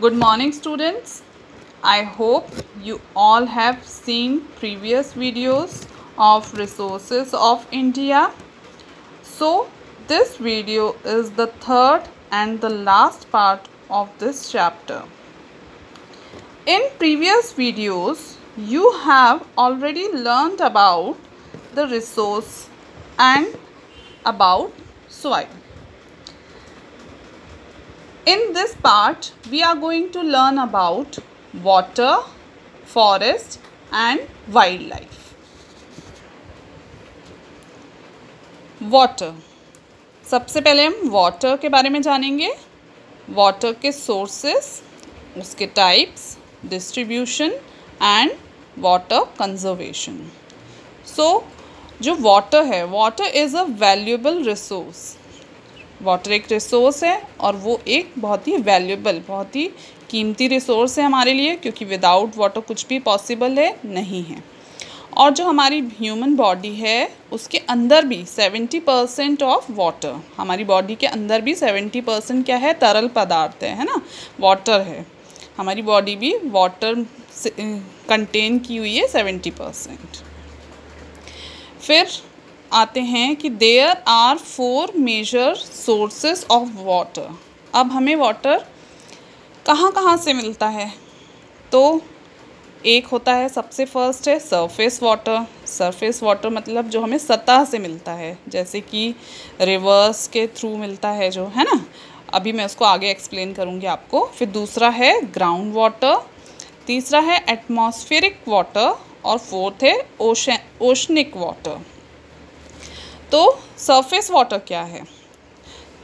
Good morning, students. I hope you all have seen previous videos of resources of India. So this video is the third and the last part of this chapter. In previous videos, you have already learned about the resource and about soil. In this part, we are going to learn about water, forest and wildlife. Water, सबसे पहले हम water के बारे में जानेंगे. Water के sources, उसके types, distribution and water conservation. So जो वाटर है, water is a valuable resource. Water एक रिसोर्स है और वो एक बहुत ही वैल्यूएबल, बहुत ही कीमती रिसोर्स है हमारे लिए, क्योंकि विदाउट वाटर कुछ भी पॉसिबल है नहीं है. और जो हमारी ह्यूमन बॉडी है उसके अंदर भी 70% ऑफ वाटर, हमारी बॉडी के अंदर भी 70% क्या है, तरल पदार्थ है ना, वाटर है. हमारी बॉडी भी वाटर से कंटेन की हुई है 70%. फिर आते हैं कि there are 4 major sources of water. अब हमें वाटर कहाँ कहाँ से मिलता है, तो एक होता है, सबसे फर्स्ट है सरफेस वाटर. सरफेस वाटर मतलब जो हमें सतह से मिलता है, जैसे कि रिवर्स के थ्रू मिलता है जो है ना, अभी मैं उसको आगे एक्सप्लेन करूँगी आपको. फिर दूसरा है ग्राउंड वाटर, तीसरा है एटमॉस्फेरिक वाटर और फोर्थ है ओशनिक वाटर. तो सरफेस वाटर क्या है,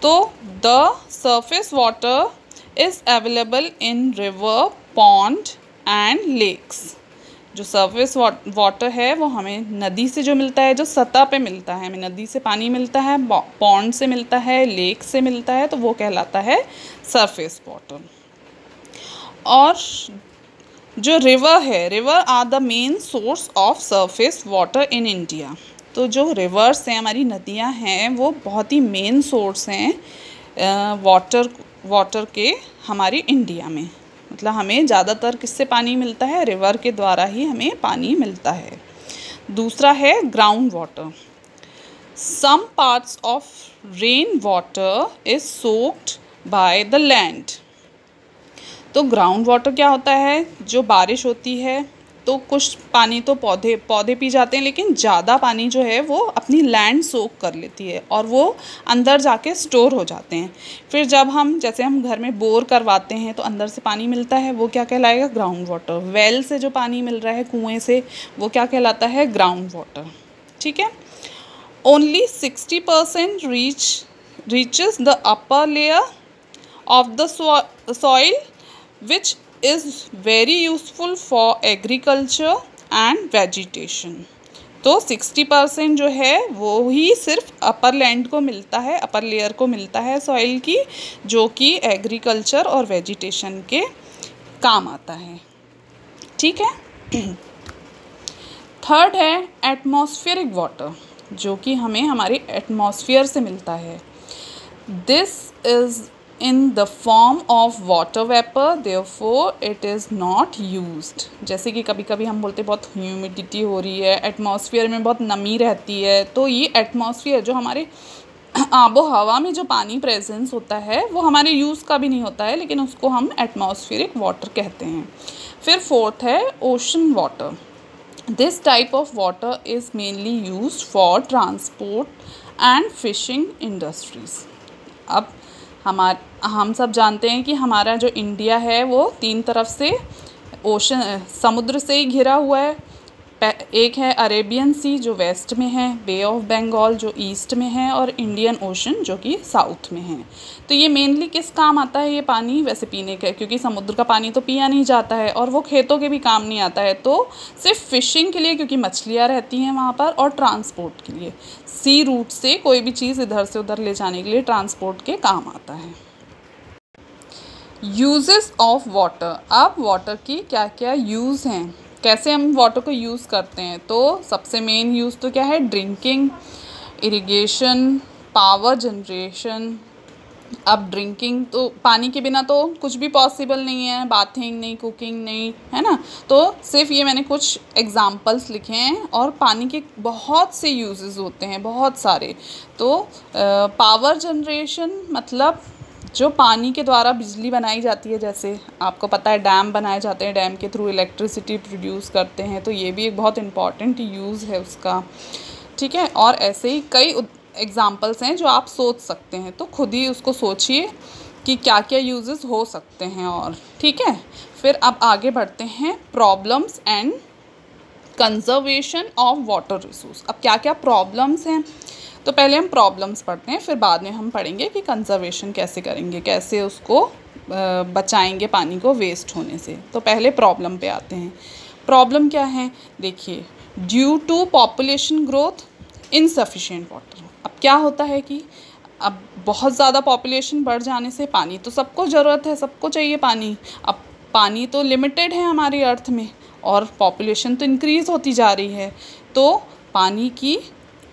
तो the surface water is available in river, pond and lakes. जो सरफेस वाटर है वो हमें नदी से जो मिलता है, जो सतह पे मिलता है, हमें नदी से पानी मिलता है, पॉन्ड से मिलता है, लेक से मिलता है, तो वो कहलाता है सरफेस वाटर. और जो रिवर है, river are the main source of surface water in India. तो जो रिवर्स हैं, हमारी नदियां हैं, वो बहुत ही मेन सोर्स हैं वाटर के हमारी इंडिया में. मतलब हमें ज़्यादातर किससे पानी मिलता है, रिवर के द्वारा ही हमें पानी मिलता है. दूसरा है ground water. Some parts of rain water is soaked by the land. तो ग्राउंड वाटर क्या होता है, जो बारिश होती है तो कुछ पानी तो पौधे पी जाते हैं, लेकिन ज़्यादा पानी जो है वो अपनी लैंड सोक कर लेती है और वो अंदर जाके स्टोर हो जाते हैं. फिर जब जैसे हम घर में बोर करवाते हैं तो अंदर से पानी मिलता है, वो क्या कहलाएगा, ग्राउंड वाटर. वेल से जो पानी मिल रहा है, कुएं से, वो क्या कहलाता है, ग्राउंड वाटर. ठीक है. Only 60% reaches the upper layer of the soil which is very useful for agriculture and vegetation. तो 60% जो है वो ही सिर्फ अपर लैंड को मिलता है, अपर लेयर को मिलता है सॉइल की, जो कि एग्रीकल्चर और वेजिटेशन के काम आता है. ठीक है. थर्ड है एटमॉस्फेरिक वाटर, जो कि हमें हमारे एटमॉस्फेयर से मिलता है. This is in the form of water vapor, therefore it is not used. जैसे कि कभी कभी हम बोलते बहुत ह्यूमिडिटी हो रही है, एटमॉस्फेयर में बहुत नमी रहती है, तो ये एटमॉस्फेयर जो हमारे आबो हवा में जो पानी प्रेजेंस होता है वो हमारे यूज़ का भी नहीं होता है, लेकिन उसको हम एटमॉस्फेरिक वाटर कहते हैं. फिर फोर्थ है ocean water. This type of water is mainly used for transport and fishing industries. अब हम सब जानते हैं कि हमारा जो इंडिया है वो 3 तरफ से समुद्र से ही घिरा हुआ है. एक है अरेबियन सी जो वेस्ट में है, बे ऑफ बंगाल जो ईस्ट में है, और इंडियन ओशन जो कि साउथ में है. तो ये मेनली किस काम आता है ये पानी, वैसे पीने का, क्योंकि समुद्र का पानी तो पिया नहीं जाता है और वो खेतों के भी काम नहीं आता है, तो सिर्फ फिशिंग के लिए, क्योंकि मछलियाँ रहती हैं वहाँ पर, और ट्रांसपोर्ट के लिए, सी रूट से कोई भी चीज़ इधर से उधर ले जाने के लिए ट्रांसपोर्ट के काम आता है. Uses of water. अब वाटर की क्या क्या यूज़ हैं, कैसे हम वाटर को यूज़ करते हैं, तो सबसे मेन यूज़ तो क्या है, ड्रिंकिंग, इरिगेशन, पावर जनरेशन, अब ड्रिंकिंग तो पानी के बिना तो कुछ भी पॉसिबल नहीं है, बाथिंग नहीं, कुकिंग नहीं, है ना। तो सिर्फ ये मैंने कुछ एग्जांपल्स लिखे हैं और पानी के बहुत से यूजेस होते हैं, बहुत सारे। तो पावर जनरेशन मतलब जो पानी के द्वारा बिजली बनाई जाती है, जैसे आपको पता है डैम बनाए जाते हैं, डैम के थ्रू इलेक्ट्रिसिटी प्रोड्यूस करते हैं, तो ये भी एक बहुत इम्पॉर्टेंट यूज़ है उसका, ठीक है। और ऐसे ही कई एग्जाम्पल्स हैं जो आप सोच सकते हैं, तो खुद ही उसको सोचिए कि क्या क्या यूजेस हो सकते हैं और, ठीक है। फिर अब आगे बढ़ते हैं problems and conservation of water resource. अब क्या क्या प्रॉब्लम्स हैं, तो पहले हम प्रॉब्लम्स पढ़ते हैं, फिर बाद में हम पढ़ेंगे कि कंजर्वेशन कैसे करेंगे, कैसे उसको बचाएंगे पानी को वेस्ट होने से। तो पहले प्रॉब्लम पे आते हैं। प्रॉब्लम क्या है, देखिए, due to population growth insufficient water. अब क्या होता है कि अब बहुत ज़्यादा पॉपुलेशन बढ़ जाने से पानी तो सबको ज़रूरत है, सबको चाहिए पानी। अब पानी तो लिमिटेड है हमारी अर्थ में और पॉपुलेशन तो इंक्रीज़ होती जा रही है, तो पानी की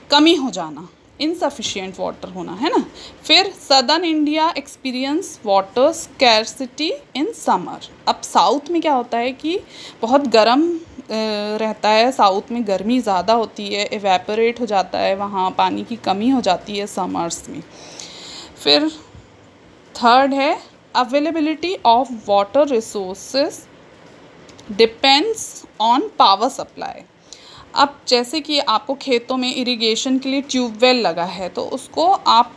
कमी हो जाना, इनसफिशिएंट वाटर होना, है ना। फिर southern India experience water scarcity in summer. अब साउथ में क्या होता है कि बहुत गर्म रहता है, साउथ में गर्मी ज़्यादा होती है, एवेपोरेट हो जाता है, वहाँ पानी की कमी हो जाती है समर्स में। फिर थर्ड है availability of water resources depends on power supply. अब जैसे कि आपको खेतों में इरिगेशन के लिए ट्यूबवेल लगा है, तो उसको आप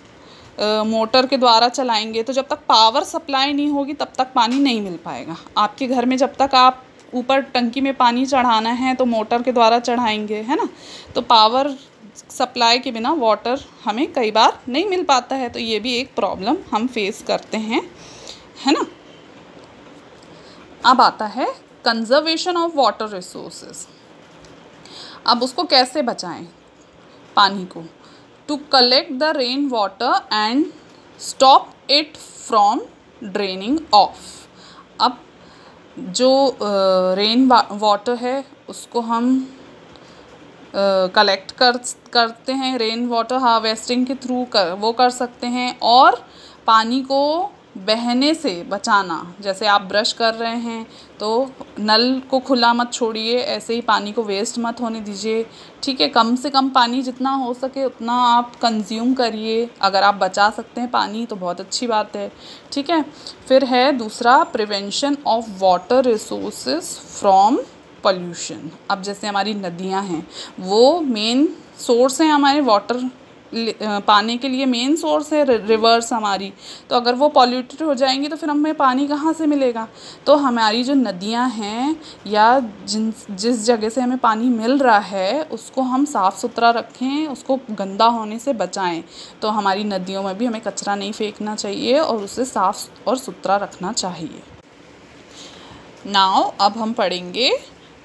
मोटर के द्वारा चलाएंगे, तो जब तक पावर सप्लाई नहीं होगी तब तक पानी नहीं मिल पाएगा। आपके घर में जब तक आप ऊपर टंकी में पानी चढ़ाना है तो मोटर के द्वारा चढ़ाएंगे, है ना। तो पावर सप्लाई के बिना वाटर हमें कई बार नहीं मिल पाता है, तो ये भी एक प्रॉब्लम हम फेस करते हैं, है ना। अब आता है कंजर्वेशन ऑफ वाटर रिसोर्सेज। अब उसको कैसे बचाएं पानी को, to collect the rain water and stop it from draining off. अब जो रेन वाटर है उसको हम कलेक्ट करते हैं, रेन वाटर हार्वेस्टिंग के थ्रू वो कर सकते हैं। और पानी को बहने से बचाना, जैसे आप ब्रश कर रहे हैं तो नल को खुला मत छोड़िए, ऐसे ही पानी को वेस्ट मत होने दीजिए, ठीक है। कम से कम पानी जितना हो सके उतना आप कंज्यूम करिए। अगर आप बचा सकते हैं पानी तो बहुत अच्छी बात है, ठीक है। फिर है दूसरा prevention of water resources from pollution. अब जैसे हमारी नदियां हैं वो मेन सोर्स हैं हमारे वाटर पाने के लिए, मेन सोर्स है रिवर्स हमारी, तो अगर वो पॉल्यूटेड हो जाएंगी तो फिर हमें पानी कहाँ से मिलेगा। तो हमारी जो नदियाँ हैं या जिस जगह से हमें पानी मिल रहा है उसको हम साफ़ सुथरा रखें, उसको गंदा होने से बचाएं। तो हमारी नदियों में भी हमें कचरा नहीं फेंकना चाहिए और उसे साफ़ और सुथरा रखना चाहिए। नाउ अब हम पढ़ेंगे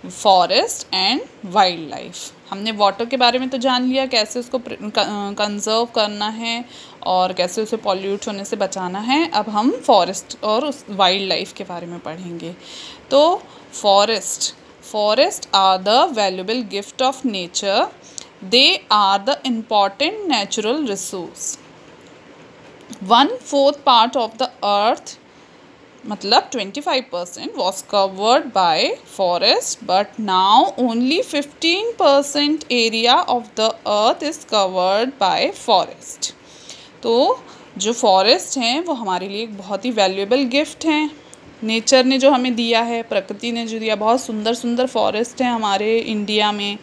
फॉरेस्ट एंड वाइल्ड लाइफ। हमने वाटर के बारे में तो जान लिया, कैसे उसको कंजर्व करना है और कैसे उसे पॉल्यूट होने से बचाना है। अब हम फॉरेस्ट और उस वाइल्ड लाइफ के बारे में पढ़ेंगे। तो forest are the valuable gift of nature, they are the important natural resource. 1/4 part of the earth मतलब 25% was covered by forest, but now only 15% area of the earth is covered by forest। तो जो forest हैं वो हमारे लिए एक बहुत ही valuable gift हैं, नेचर ने जो हमें दिया है, प्रकृति ने जो दिया। बहुत सुंदर सुंदर फॉरेस्ट हैं हमारे इंडिया में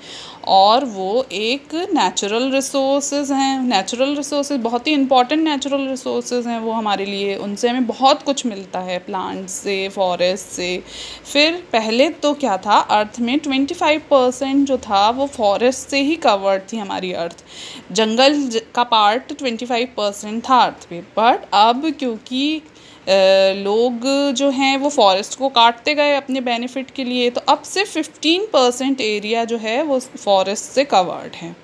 और वो एक नेचुरल रिसोर्सेज हैं। नेचुरल रिसोर्सेज बहुत ही इम्पॉर्टेंट नेचुरल रिसोर्सेज हैं वो हमारे लिए, उनसे हमें बहुत कुछ मिलता है, प्लांट्स से, फॉरेस्ट से। फिर पहले तो क्या था, अर्थ में 25% जो था वो फॉरेस्ट से ही कवर्ड थी हमारी अर्थ। जंगल का पार्ट 25% था अर्थ पे, बट अब क्योंकि लोग जो हैं वो फॉरेस्ट को काटते गए अपने बेनिफिट के लिए, तो अब सिर्फ 15% एरिया जो है वो फॉरेस्ट से कवर्ड है।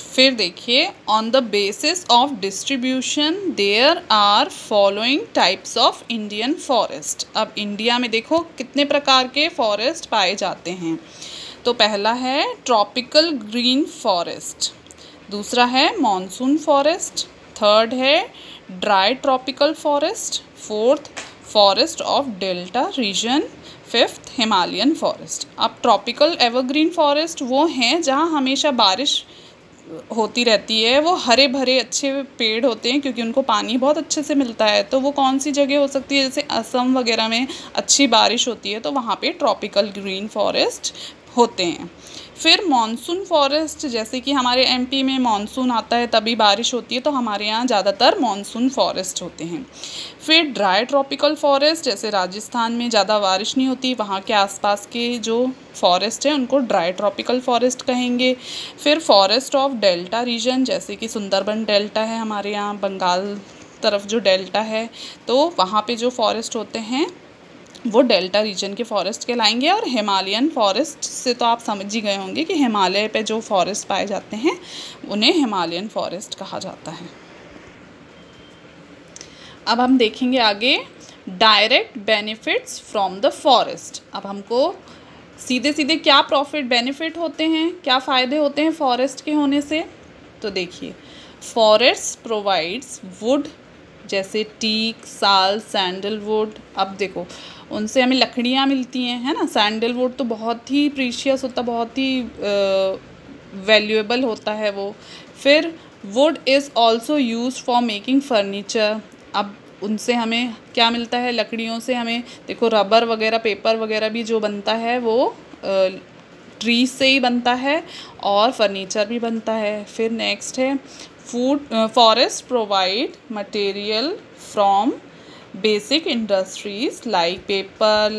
फिर देखिए, on the basis of distribution there are following types of Indian forest. अब इंडिया में देखो कितने प्रकार के फॉरेस्ट पाए जाते हैं। तो पहला है ट्रॉपिकल ग्रीन फॉरेस्ट, दूसरा है मॉनसून फॉरेस्ट, थर्ड है dry tropical forest, fourth forest of delta region, fifth Himalayan forest. अब ट्रॉपिकल एवरग्रीन फॉरेस्ट वो हैं जहाँ हमेशा बारिश होती रहती है, वो हरे भरे अच्छे पेड़ होते हैं क्योंकि उनको पानी बहुत अच्छे से मिलता है। तो वो कौन सी जगह हो सकती है, जैसे असम वगैरह में अच्छी बारिश होती है तो वहाँ पे ट्रॉपिकल ग्रीन फॉरेस्ट होते हैं। फिर मॉनसून फॉरेस्ट, जैसे कि हमारे एमपी में मॉनसून आता है तभी बारिश होती है, तो हमारे यहाँ ज़्यादातर मॉनसून फॉरेस्ट होते हैं। फिर ड्राई ट्रॉपिकल फॉरेस्ट, जैसे राजस्थान में ज़्यादा बारिश नहीं होती, वहाँ के आसपास के जो फॉरेस्ट हैं उनको ड्राई ट्रॉपिकल फॉरेस्ट कहेंगे। फिर फॉरेस्ट ऑफ डेल्टा रीजन, जैसे कि सुंदरबन डेल्टा है हमारे यहाँ बंगाल तरफ जो डेल्टा है, तो वहाँ पे जो फॉरेस्ट होते हैं वो डेल्टा रीजन के फॉरेस्ट कहलाएंगे। और हिमालयन फॉरेस्ट से तो आप समझ ही गए होंगे कि हिमालय पे जो फॉरेस्ट पाए जाते हैं उन्हें हिमालयन फॉरेस्ट कहा जाता है। अब हम देखेंगे आगे direct benefits from the forest. अब हमको सीधे सीधे क्या प्रॉफिट बेनिफिट होते हैं, क्या फ़ायदे होते हैं फॉरेस्ट के होने से। तो देखिए, फॉरेस्ट प्रोवाइड्स वुड, जैसे टीक, साल, सैंडलवुड। अब देखो उनसे हमें लकड़ियाँ मिलती हैं, है ना। सैंडलवुड तो बहुत ही प्रीशियस होता, बहुत ही वैल्यूएबल होता है वो। फिर would is also used for making furniture. अब उनसे हमें क्या मिलता है, लकड़ियों से हमें देखो रबर वगैरह, पेपर वगैरह भी जो बनता है वो ट्रीज से ही बनता है और फर्नीचर भी बनता है। फिर नेक्स्ट है forest provide material from basic industries like paper,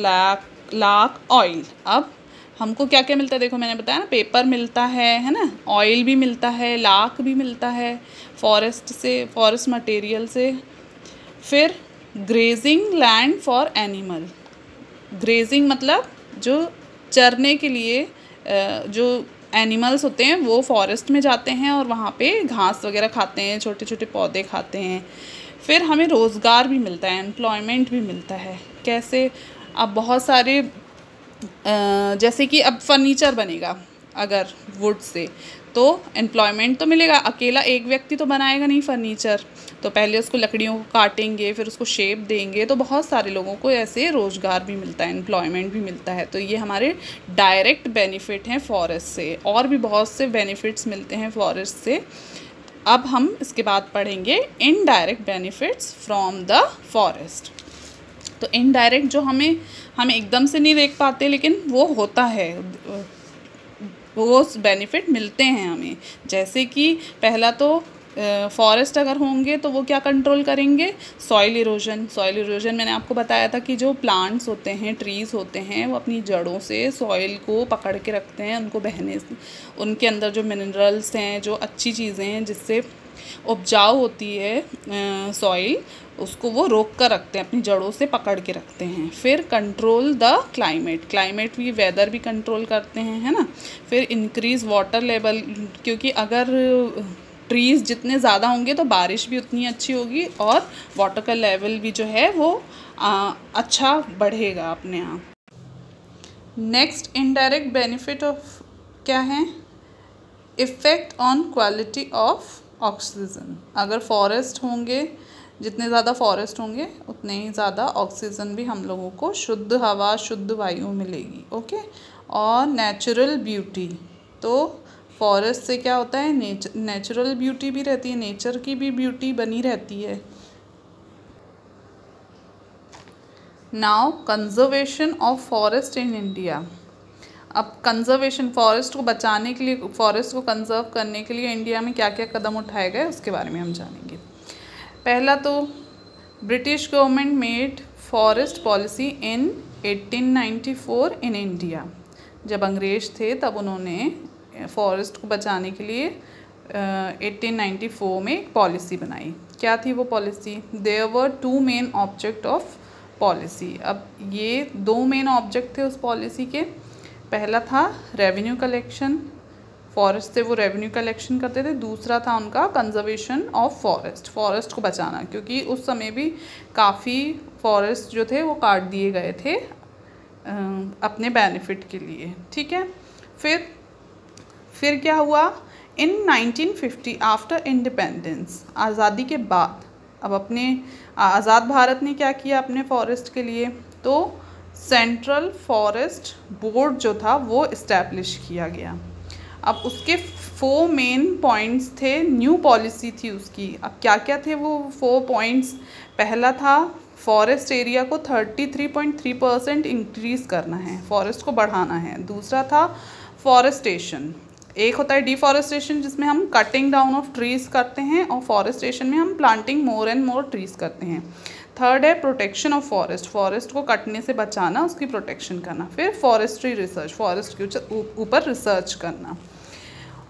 lakh, oil. अब हमको क्या क्या मिलता है, देखो मैंने बताया ना, पेपर मिलता है ना, ऑयल भी मिलता है, लाख भी मिलता है फॉरेस्ट से, फॉरेस्ट मटेरियल से। फिर grazing land for animal. Grazing मतलब जो चरने के लिए जो एनिमल्स होते हैं वो फॉरेस्ट में जाते हैं और वहाँ पे घास वगैरह खाते हैं, छोटे छोटे पौधे खाते हैं। फिर हमें रोज़गार भी मिलता है, एम्प्लॉयमेंट भी मिलता है। कैसे, अब बहुत सारे जैसे कि अब फर्नीचर बनेगा अगर वुड से, तो एम्प्लॉयमेंट तो मिलेगा। अकेला एक व्यक्ति तो बनाएगा नहीं फर्नीचर, तो पहले उसको लकड़ियों को काटेंगे, फिर उसको शेप देंगे, तो बहुत सारे लोगों को ऐसे रोज़गार भी मिलता है, एम्प्लॉयमेंट भी मिलता है। तो ये हमारे डायरेक्ट बेनिफिट हैं फॉरेस्ट से। और भी बहुत से बेनिफिट्स मिलते हैं फॉरेस्ट से। अब हम इसके बाद पढ़ेंगे indirect benefits from the forest. तो इनडायरेक्ट जो हमें एकदम से नहीं देख पाते, लेकिन वो होता है, वो बेनिफिट मिलते हैं हमें। जैसे कि पहला तो फॉरेस्ट अगर होंगे तो वो क्या कंट्रोल करेंगे, सॉइल इरोजन। सॉइल इरोजन मैंने आपको बताया था कि जो प्लांट्स होते हैं, ट्रीज़ होते हैं, वो अपनी जड़ों से सॉइल को पकड़ के रखते हैं, उनको बहने से, उनके अंदर जो मिनरल्स हैं, जो अच्छी चीज़ें हैं जिससे उपजाऊ होती है सॉइल, उसको वो रोक कर रखते हैं, अपनी जड़ों से पकड़ के रखते हैं। फिर कंट्रोल द क्लाइमेट, क्लाइमेट भी, वेदर भी कंट्रोल करते हैं, है ना। फिर इंक्रीज़ वाटर लेवल, क्योंकि अगर ट्रीज़ जितने ज़्यादा होंगे तो बारिश भी उतनी अच्छी होगी और वाटर का लेवल भी जो है वो अच्छा बढ़ेगा अपने आप। नेक्स्ट इनडायरेक्ट बेनिफिट ऑफ क्या है, effect on quality of oxygen. अगर फॉरेस्ट होंगे, जितने ज़्यादा फॉरेस्ट होंगे उतने ही ज़्यादा ऑक्सीजन भी हम लोगों को, शुद्ध हवा, शुद्ध वायु मिलेगी। ओके। और नेचुरल ब्यूटी, तो फॉरेस्ट से क्या होता है, नेचुरल ब्यूटी भी रहती है, नेचर की भी ब्यूटी बनी रहती है। Now conservation of forest in India. अब कंजर्वेशन, फॉरेस्ट को बचाने के लिए, फॉरेस्ट को कंजर्व करने के लिए इंडिया में क्या क्या कदम उठाए गए उसके बारे में हम जानेंगे। पहला तो British government made forest policy in 1894 in India. जब अंग्रेज थे तब उन्होंने फॉरेस्ट को बचाने के लिए 1894 में एक पॉलिसी बनाई। क्या थी वो policy, there were 2 main object of policy. अब ये 2 मेन ऑब्जेक्ट थे उस पॉलिसी के। पहला था रेवेन्यू कलेक्शन, फॉरेस्ट से वो रेवेन्यू कलेक्शन करते थे। दूसरा था उनका कंजर्वेशन ऑफ फॉरेस्ट, फॉरेस्ट को बचाना, क्योंकि उस समय भी काफ़ी फॉरेस्ट जो थे वो काट दिए गए थे अपने बेनिफिट के लिए। ठीक है। फिर क्या हुआ, इन 1950 आफ्टर इंडिपेंडेंस, आज़ादी के बाद, अब अपने आज़ाद भारत ने क्या किया अपने फॉरेस्ट के लिए, तो सेंट्रल फॉरेस्ट बोर्ड जो था वो इस्टेब्लिश किया गया। अब उसके 4 मेन पॉइंट्स थे, न्यू पॉलिसी थी उसकी। अब क्या क्या थे वो 4 पॉइंट्स? पहला था फॉरेस्ट एरिया को 33.3% इंक्रीज़ करना है, फॉरेस्ट को बढ़ाना है। दूसरा था फॉरेस्टेशन, एक होता है डिफॉरेस्टेशन जिसमें हम कटिंग डाउन ऑफ ट्रीज़ करते हैं, और फॉरेस्टेशन में हम planting more and more trees करते हैं। थर्ड है प्रोटेक्शन ऑफ फॉरेस्ट, फॉरेस्ट को कटने से बचाना, उसकी प्रोटेक्शन करना। फिर फॉरेस्ट्री रिसर्च, फॉरेस्ट के ऊपर रिसर्च करना।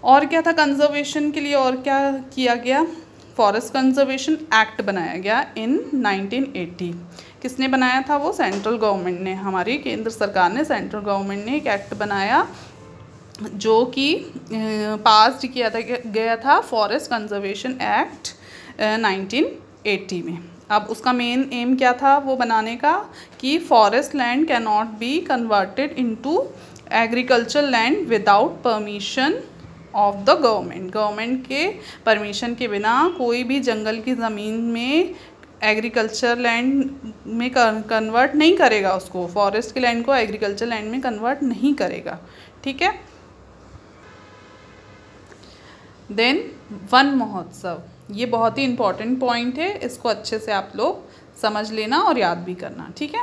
और क्या था कंजर्वेशन के लिए, और क्या किया गया? फॉरेस्ट कंजर्वेशन एक्ट बनाया गया इन 1980। किसने बनाया था वो? सेंट्रल गवर्नमेंट ने, हमारी केंद्र सरकार ने, सेंट्रल गवर्नमेंट ने एक एक्ट बनाया जो कि पास किया गया था, फॉरेस्ट कंजर्वेशन एक्ट 1980 में। अब उसका मेन एम क्या था वो बनाने का, कि forest land can not be converted into agriculture land without permission of the government. Government के परमिशन के बिना कोई भी जंगल की ज़मीन में एग्रीकल्चर लैंड में कन्वर्ट नहीं करेगा उसको, फॉरेस्ट के लैंड को एग्रीकल्चर लैंड में कन्वर्ट नहीं करेगा, ठीक है। देन वन महोत्सव, ये बहुत ही इम्पॉर्टेंट पॉइंट है, इसको अच्छे से आप लोग समझ लेना और याद भी करना, ठीक है।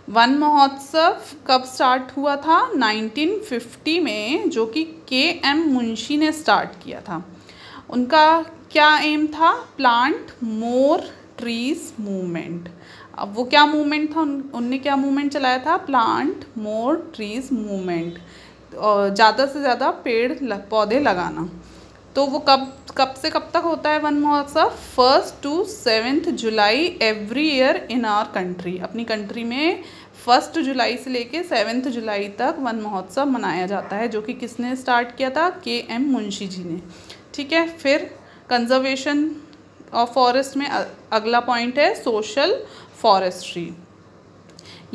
वन महोत्सव कब स्टार्ट हुआ था? 1950 में, जो कि KM मुंशी ने स्टार्ट किया था। उनका क्या एम था? Plant more trees movement. अब वो क्या मूवमेंट था, उनने क्या मूवमेंट चलाया था? प्लांट मोर ट्रीज मूवमेंट, ज़्यादा से ज़्यादा पेड़ पौधे लगाना। तो वो कब से कब तक होता है वन महोत्सव? 1 to 7 July every year in our country. अपनी कंट्री में 1 जुलाई से लेके 7 जुलाई तक वन महोत्सव मनाया जाता है, जो कि किसने स्टार्ट किया था? KM मुंशी जी ने, ठीक है। फिर कंजर्वेशन ऑफ फॉरेस्ट में अगला पॉइंट है सोशल फॉरेस्ट्री।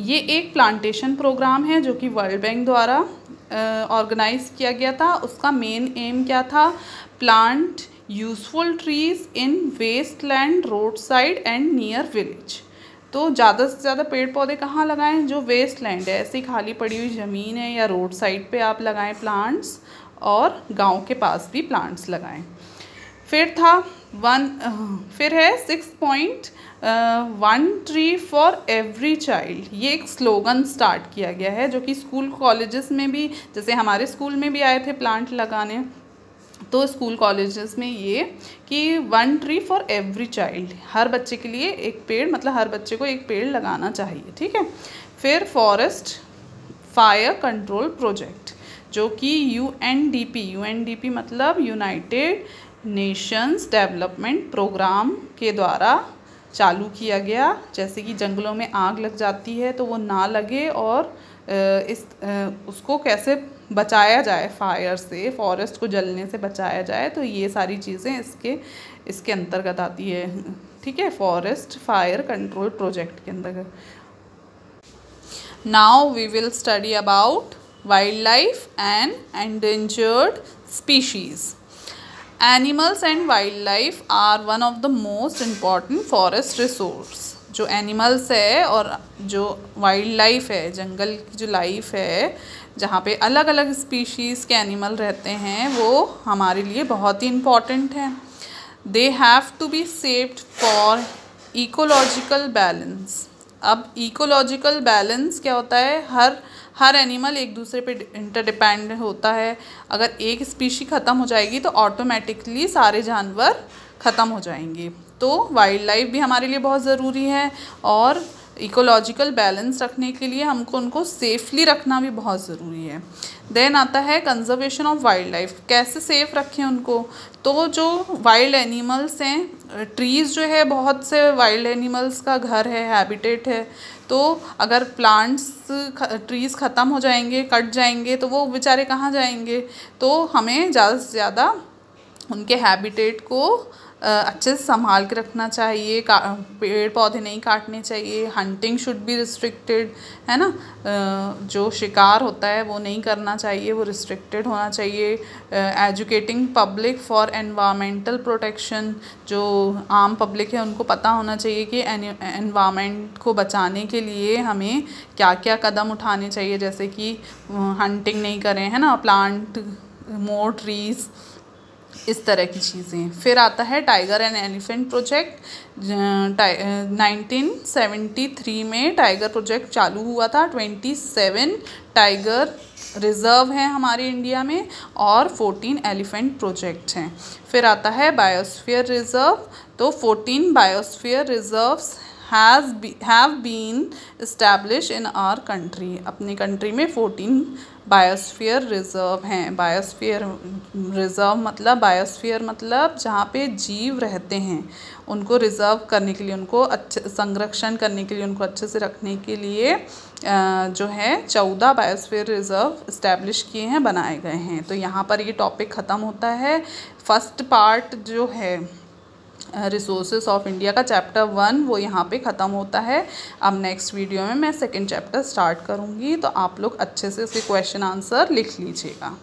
ये एक प्लांटेशन प्रोग्राम है जो कि वर्ल्ड बैंक द्वारा ऑर्गेनाइज किया गया था। उसका मेन एम क्या था? Plant useful trees in waste land, road side and near village. तो ज़्यादा से ज़्यादा पेड़ पौधे कहाँ लगाएं? जो वेस्ट लैंड है, ऐसी खाली पड़ी हुई ज़मीन है या रोड साइड पे आप लगाएं प्लांट्स, और गांव के पास भी प्लांट्स लगाएं। फिर है 6 point 1 tree for every child. ये एक स्लोगन स्टार्ट किया गया है जो कि स्कूल कॉलेजेस में भी, जैसे हमारे स्कूल में भी आए थे प्लांट लगाने, तो स्कूल कॉलेजेस में ये कि 1 ट्री फॉर एवरी चाइल्ड, हर बच्चे के लिए एक पेड़, मतलब हर बच्चे को एक पेड़ लगाना चाहिए, ठीक है। फिर फॉरेस्ट फायर कंट्रोल प्रोजेक्ट, जो कि UNDP मतलब यूनाइटेड नेशंस डेवलपमेंट प्रोग्राम के द्वारा चालू किया गया। जैसे कि जंगलों में आग लग जाती है तो वो ना लगे, और उसको कैसे बचाया जाए फायर से, फॉरेस्ट को जलने से बचाया जाए, तो ये सारी चीज़ें इसके अंतर्गत आती है, ठीक है, फॉरेस्ट फायर कंट्रोल प्रोजेक्ट के अंतर्गत। Now we will study about wild life and endangered species. Animals and wild life are one of the most important forest resource. जो एनिमल्स है और जो वाइल्ड लाइफ है, जंगल की जो लाइफ है, जहाँ पे अलग अलग स्पीशीज़ के एनिमल रहते हैं, वो हमारे लिए बहुत ही इम्पॉर्टेंट है। They have to be saved for ecological balance. अब इकोलॉजिकल बैलेंस क्या होता है? हर एनिमल एक दूसरे पे इंटरडिपेंडेंट होता है। अगर एक स्पीशी ख़त्म हो जाएगी तो ऑटोमेटिकली सारे जानवर ख़त्म हो जाएंगे। तो वाइल्ड लाइफ भी हमारे लिए बहुत ज़रूरी है, और इकोलॉजिकल बैलेंस रखने के लिए हमको उनको सेफली रखना भी बहुत ज़रूरी है। देन आता है कंजर्वेशन ऑफ वाइल्ड लाइफ। कैसे सेफ रखें उनको? तो जो वाइल्ड एनिमल्स हैं, ट्रीज़ जो है बहुत से वाइल्ड एनिमल्स का घर है, हैबिटेट है। तो अगर ट्रीज़ ख़त्म हो जाएंगे, कट जाएंगे, तो वो बेचारे कहाँ जाएंगे? तो हमें ज़्यादा से ज़्यादा उनके हैबिटेट को अच्छे से संभाल के रखना चाहिए, पेड़ पौधे नहीं काटने चाहिए, हंटिंग शुड बी रिस्ट्रिक्टेड, है ना। जो शिकार होता है वो नहीं करना चाहिए, वो रिस्ट्रिक्टेड होना चाहिए। Educating public for environmental protection, जो आम पब्लिक है उनको पता होना चाहिए कि एनवायरमेंट को बचाने के लिए हमें क्या क्या कदम उठाने चाहिए, जैसे कि हंटिंग नहीं करें, है ना, प्लांट मोर ट्रीज़, इस तरह की चीज़ें। फिर आता है टाइगर एंड एलिफेंट प्रोजेक्ट। 1973 में टाइगर प्रोजेक्ट चालू हुआ था। 27 टाइगर रिज़र्व हैं हमारे इंडिया में और 14 एलिफेंट प्रोजेक्ट्स हैं। फिर आता है बायोस्फीयर रिज़र्व। तो 14 biosphere reserves have been established in our country। अपनी कंट्री में 14 बायोस्फीयर रिज़र्व हैं। बायोस्फीयर रिज़र्व मतलब, बायोस्फीयर मतलब जहाँ पे जीव रहते हैं उनको रिज़र्व करने के लिए, उनको अच्छे संरक्षण करने के लिए, उनको अच्छे से रखने के लिए जो है 14 बायोस्फीयर रिज़र्व इस्टेब्लिश किए हैं, बनाए गए हैं। तो यहाँ पर ये टॉपिक ख़त्म होता है। फर्स्ट पार्ट जो है रिसोर्सेज ऑफ इंडिया का चैप्टर 1 वो यहाँ पे ख़त्म होता है। अब नेक्स्ट वीडियो में मैं सेकंड चैप्टर स्टार्ट करूँगी, तो आप लोग अच्छे से उसके क्वेश्चन आंसर लिख लीजिएगा।